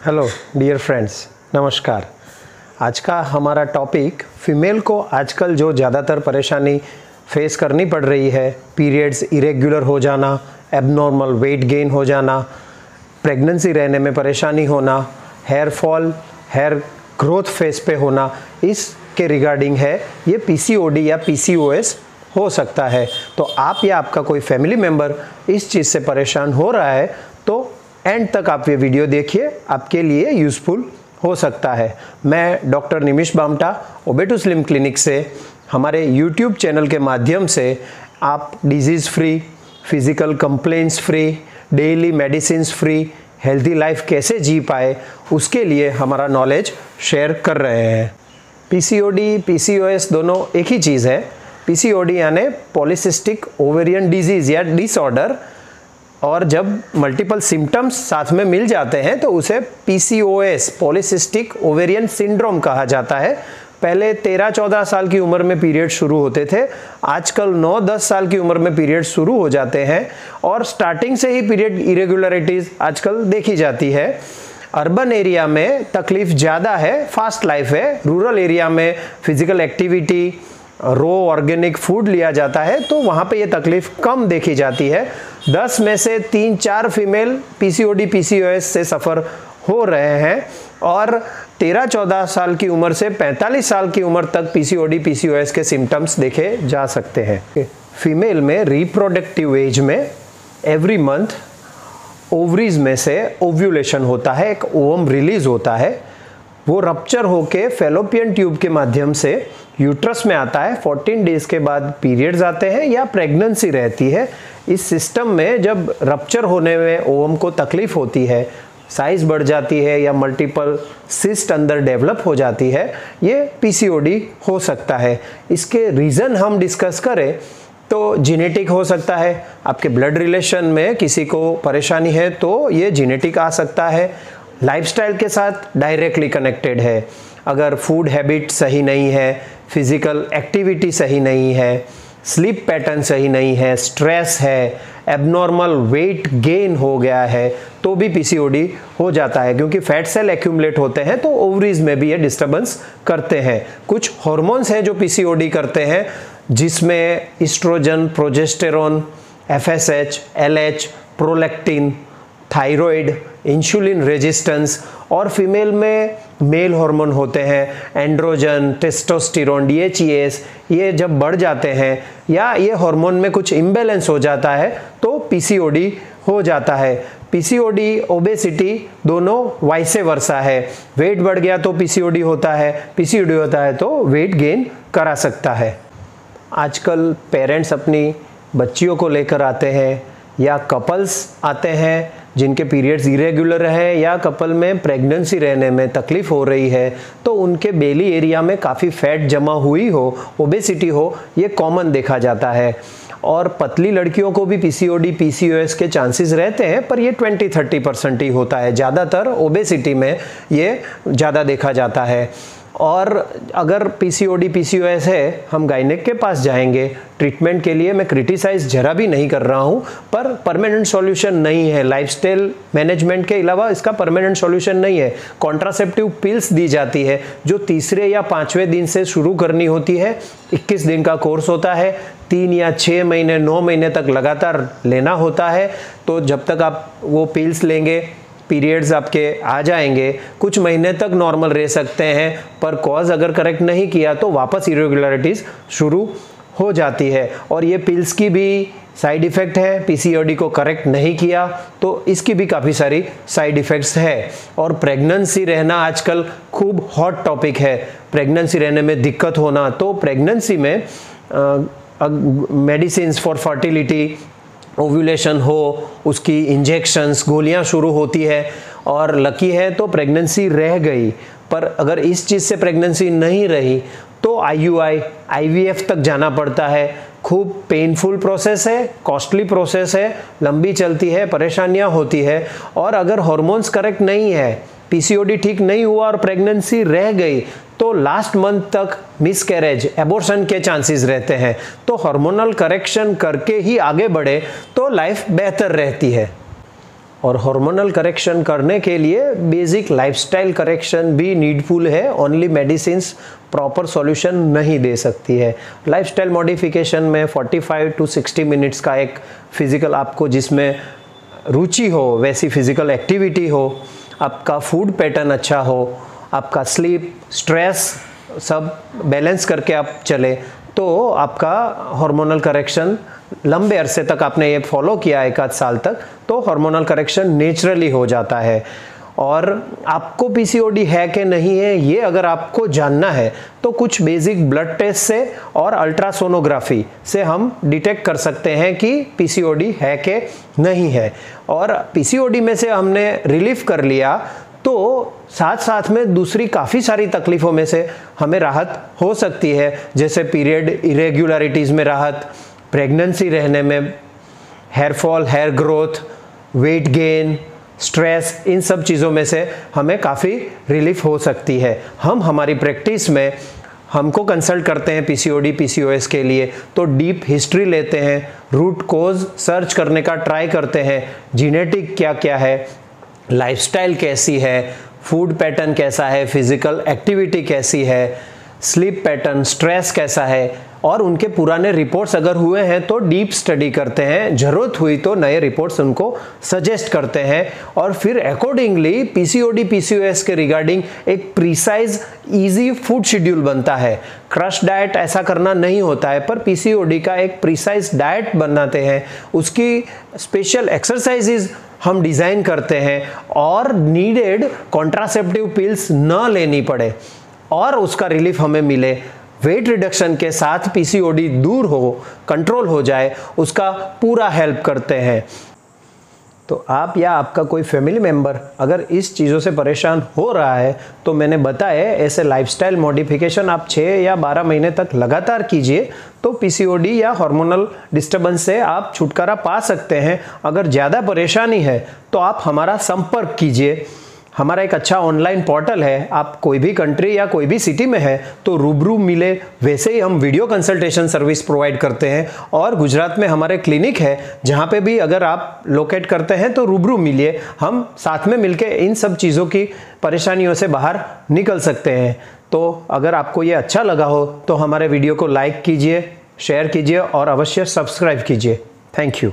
Hello dear friends, नमस्कार। आज का हमारा टॉपिक फीमेल को आजकल जो ज़्यादातर परेशानी फेस करनी पड़ रही है, पीरियड्स इरेगुलर हो जाना, एबनॉर्मल वेट गेन हो जाना, प्रेगनेंसी रहने में परेशानी होना, hair fall, hair growth face पे होना, इसके रिगार्डिंग है ये पीसीओडी या पीसीओएस हो सकता है। तो आप या आपका कोई फैमिली मेम्बर इस चीज़ से परेशान हो रहा है तो एंड तक आप ये वीडियो देखिए, आपके लिए यूज़फुल हो सकता है। मैं डॉक्टर निमिष बामटा ओबे2 स्लिम क्लिनिक से हमारे यूट्यूब चैनल के माध्यम से आप disease free, physical complaints free, daily medicines free healthy life कैसे जी पाए, उसके लिए हमारा नॉलेज शेयर कर रहे हैं। पीसीओडी पीसीओएस दोनों एक ही चीज़ है। पीसीओडी यानी पॉलीसिस्टिक ओवेरियन डिजीज़ या डिसऑर्डर, और जब मल्टीपल सिम्टम्स साथ में मिल जाते हैं तो उसे पीसीओएस पॉलीसिस्टिक ओवेरियन सिंड्रोम कहा जाता है। पहले 13-14 साल की उम्र में पीरियड शुरू होते थे, आजकल 9-10 साल की उम्र में पीरियड शुरू हो जाते हैं और स्टार्टिंग से ही पीरियड इरेगुलरिटीज़ आजकल देखी जाती है। अर्बन एरिया में तकलीफ ज़्यादा है, फास्ट लाइफ है। रूरल एरिया में फिजिकल एक्टिविटी, रो ऑर्गेनिक फूड लिया जाता है तो वहाँ पे ये तकलीफ कम देखी जाती है। 10 में से 3-4 फीमेल पीसीओडी पीसीओएस से सफ़र हो रहे हैं और 13-14 साल की उम्र से 45 साल की उम्र तक पीसीओडी पीसीओएस के सिम्टम्स देखे जा सकते हैं। फीमेल में रिप्रोडक्टिव एज में एवरी मंथ ओवरीज में से ओव्यूलेशन होता है, एक ओवम रिलीज होता है, वो रप्चर होके फैलोपियन ट्यूब के माध्यम से यूट्रस में आता है। 14 डेज के बाद पीरियड्स आते हैं या प्रेगनेंसी रहती है। इस सिस्टम में जब रप्चर होने में ओवम को तकलीफ होती है, साइज बढ़ जाती है या मल्टीपल सिस्ट अंदर डेवलप हो जाती है, ये पीसीओडी हो सकता है। इसके रीज़न हम डिस्कस करें तो जेनेटिक हो सकता है। आपके ब्लड रिलेशन में किसी को परेशानी है तो ये जेनेटिक आ सकता है। लाइफस्टाइल के साथ डायरेक्टली कनेक्टेड है। अगर फूड हैबिट सही नहीं है, फिजिकल एक्टिविटी सही नहीं है, स्लीप पैटर्न सही नहीं है, स्ट्रेस है, एबनॉर्मल वेट गेन हो गया है तो भी पीसीओडी हो जाता है, क्योंकि फैट सेल एक्यूमुलेट होते हैं तो ओवरीज में भी ये डिस्टर्बेंस करते हैं। कुछ हार्मोन्स हैं जो पीसीओडी करते हैं, जिसमें oestrogen, progesterone, FSH, LH, prolactin, thyroid, insulin resistance, और फीमेल में मेल हार्मोन होते हैं एंड्रोजन, टेस्टोस्टेरोन, डीएचईएस, ये जब बढ़ जाते हैं या ये हार्मोन में कुछ इम्बैलेंस हो जाता है तो पीसीओडी हो जाता है। पीसीओडी ओबेसिटी दोनों वाइसे वर्सा है। वेट बढ़ गया तो पीसीओडी होता है, पीसीओडी होता है तो वेट गेन करा सकता है। आजकल पेरेंट्स अपनी बच्चियों को लेकर आते हैं या कपल्स आते हैं जिनके पीरियड्स इरेगुलर है या कपल में प्रेगनेंसी रहने में तकलीफ हो रही है, तो उनके बेली एरिया में काफ़ी फैट जमा हुई हो, ओबेसिटी हो, ये कॉमन देखा जाता है। और पतली लड़कियों को भी पीसीओडी पीसीओएस के चांसेस रहते हैं, पर ये 20-30% ही होता है। ज़्यादातर ओबेसिटी में ये ज़्यादा देखा जाता है। और अगर पीसीओडी पीसीओएस है, हम गायनेक के पास जाएंगे ट्रीटमेंट के लिए। मैं क्रिटिसाइज जरा भी नहीं कर रहा हूँ, पर परमानेंट सॉल्यूशन नहीं है। लाइफस्टाइल मैनेजमेंट के अलावा इसका परमानेंट सॉल्यूशन नहीं है। कॉन्ट्रासेप्टिव पिल्स दी जाती है जो तीसरे या 5वें दिन से शुरू करनी होती है। 21 दिन का कोर्स होता है, 3 या 6 महीने 9 महीने तक लगातार लेना होता है। तो जब तक आप वो पिल्स लेंगे, पीरियड्स आपके आ जाएंगे, कुछ महीने तक नॉर्मल रह सकते हैं, पर कॉज अगर करेक्ट नहीं किया तो वापस इरेगुलरिटीज़ शुरू हो जाती है। और ये पिल्स की भी साइड इफ़ेक्ट है। पीसीओडी को करेक्ट नहीं किया तो इसकी भी काफ़ी सारी साइड इफ़ेक्ट्स है। और प्रेगनेंसी रहना आजकल खूब हॉट टॉपिक है। प्रेगनेंसी रहने में दिक्कत होना, तो प्रेगनेंसी में मेडिसिन्स फॉर फर्टिलिटी, ओव्यूलेशन हो, उसकी इंजेक्शंस, गोलियां शुरू होती है, और लकी है तो प्रेगनेंसी रह गई। पर अगर इस चीज़ से प्रेगनेंसी नहीं रही तो आईयूआई, आईवीएफ तक जाना पड़ता है। खूब पेनफुल प्रोसेस है, कॉस्टली प्रोसेस है, लंबी चलती है, परेशानियां होती है। और अगर हार्मोन्स करेक्ट नहीं है, पीसीओडी ठीक नहीं हुआ और प्रेगनेंसी रह गई तो लास्ट मंथ तक मिसकैरेज, एबॉर्शन के चांसेस रहते हैं। तो हार्मोनल करेक्शन करके ही आगे बढ़े तो लाइफ बेहतर रहती है। और हार्मोनल करेक्शन करने के लिए बेसिक लाइफस्टाइल करेक्शन भी नीडफुल है। ओनली मेडिसिन्स प्रॉपर सॉल्यूशन नहीं दे सकती है। लाइफस्टाइल मॉडिफिकेशन में 45 to 60 मिनट्स का एक फिजिकल, आपको जिसमें रुचि हो वैसी फिजिकल एक्टिविटी हो, आपका फूड पैटर्न अच्छा हो, आपका स्लीप, स्ट्रेस सब बैलेंस करके आप चले, तो आपका हार्मोनल करेक्शन लंबे अरसे तक आपने ये फॉलो किया 1 आध साल तक, तो हार्मोनल करेक्शन नेचुरली हो जाता है। और आपको पीसीओडी है कि नहीं है ये अगर आपको जानना है तो कुछ बेसिक ब्लड टेस्ट से और अल्ट्रासोनोग्राफी से हम डिटेक्ट कर सकते हैं कि पीसीओडी है कि नहीं है। और पीसीओडी में से हमने रिलीफ कर लिया तो साथ साथ में दूसरी काफ़ी सारी तकलीफ़ों में से हमें राहत हो सकती है, जैसे पीरियड इरेगुलरिटीज़ में राहत, प्रेगनेंसी रहने में, hair fall, hair growth, weight gain, stress, इन सब चीज़ों में से हमें काफ़ी रिलीफ हो सकती है। हम हमारी प्रैक्टिस में हमको कंसल्ट करते हैं पीसीओडी पीसीओएस के लिए, तो डीप हिस्ट्री लेते हैं, रूट कोज सर्च करने का ट्राई करते हैं, जीनेटिक क्या क्या है, लाइफस्टाइल कैसी है, फूड पैटर्न कैसा है, फिजिकल एक्टिविटी कैसी है, स्लीप पैटर्न, स्ट्रेस कैसा है, और उनके पुराने रिपोर्ट्स अगर हुए हैं तो डीप स्टडी करते हैं, ज़रूरत हुई तो नए रिपोर्ट्स उनको सजेस्ट करते हैं, और फिर अकॉर्डिंगली पीसीओडी पीसीओएस के रिगार्डिंग एक प्रिसाइज इजी फूड शेड्यूल बनता है। क्रश डाइट ऐसा करना नहीं होता है, पर पीसीओडी का एक प्रिसाइज डाइट बनाते हैं, उसकी स्पेशल एक्सरसाइजेज हम डिज़ाइन करते हैं, और नीडेड कॉन्ट्रासेप्टिव पिल्स न लेनी पड़े और उसका रिलीफ हमें मिले। वेट रिडक्शन के साथ पीसीओडी दूर हो, कंट्रोल हो जाए, उसका पूरा हेल्प करते हैं। तो आप या आपका कोई फैमिली मेम्बर अगर इस चीज़ों से परेशान हो रहा है तो मैंने बताया ऐसे लाइफस्टाइल मॉडिफिकेशन आप 6 या 12 महीने तक लगातार कीजिए तो पीसीओडी या हार्मोनल डिस्टर्बेंस से आप छुटकारा पा सकते हैं। अगर ज़्यादा परेशानी है तो आप हमारा संपर्क कीजिए। हमारा एक अच्छा ऑनलाइन पोर्टल है, आप कोई भी कंट्री या कोई भी सिटी में है तो रूबरू मिले वैसे ही हम वीडियो कंसल्टेशन सर्विस प्रोवाइड करते हैं, और गुजरात में हमारे क्लिनिक है जहाँ पे भी अगर आप लोकेट करते हैं तो रूबरू मिलिए, हम साथ में मिलके इन सब चीज़ों की परेशानियों से बाहर निकल सकते हैं। तो अगर आपको ये अच्छा लगा हो तो हमारे वीडियो को लाइक कीजिए, शेयर कीजिए और अवश्य सब्सक्राइब कीजिए। Thank you.